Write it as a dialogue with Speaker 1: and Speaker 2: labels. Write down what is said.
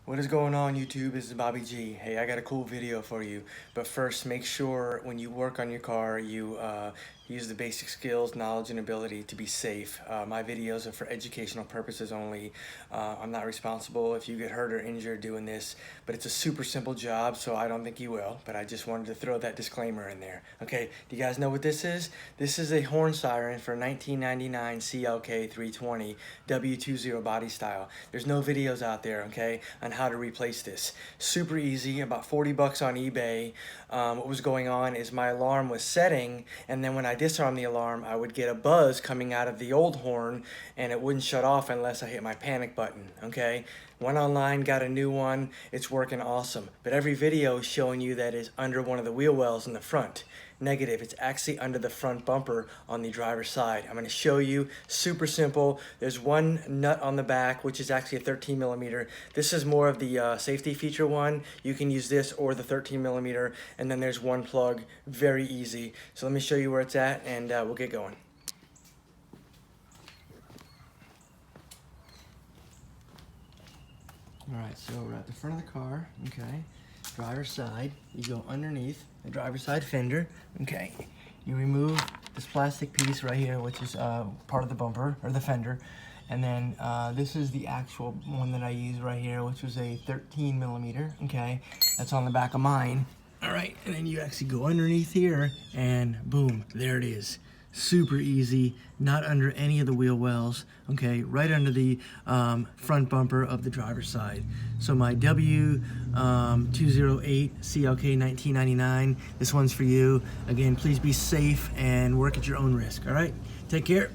Speaker 1: What is going on, YouTube? This is Bobby G. Hey, I got a cool video for you. But first, make sure when you work on your car, you use the basic skills, knowledge, and ability to be safe. My videos are for educational purposes only. I'm not responsible if you get hurt or injured doing this, but it's a super simple job, so I don't think you will. But I just wanted to throw that disclaimer in there. Okay, do you guys know what this is? This is a horn siren for 1999 CLK 320 W208 body style. There's no videos out there, okay, on how to replace this. Super easy, about 40 bucks on eBay. What was going on is my alarm was setting, and then when I disarmed the alarm, I would get a buzz coming out of the old horn, and it wouldn't shut off unless I hit my panic button, okay? Went online, got a new one, it's working awesome. But every video is showing you that it's under one of the wheel wells in the front. Negative, it's actually under the front bumper on the driver's side. I'm gonna show you, super simple. There's one nut on the back, which is actually a 13 millimeter. This is more of the safety feature one. You can use this or the 13 millimeter, and then there's one plug, very easy. So let me show you where it's at, and we'll get going. All right, so we're at the front of the car, okay? Driver's side, you go underneath the driver's side fender, okay? You remove this plastic piece right here, which is part of the bumper, or the fender. And then this is the actual one that I use right here, which was a 13 millimeter, okay? That's on the back of mine. All right, and then you actually go underneath here, and boom, there it is. Super easy, not under any of the wheel wells, okay, right under the front bumper of the driver's side. So my W208 CLK 1999, this one's for you. Again, please be safe and work at your own risk, all right? Take care.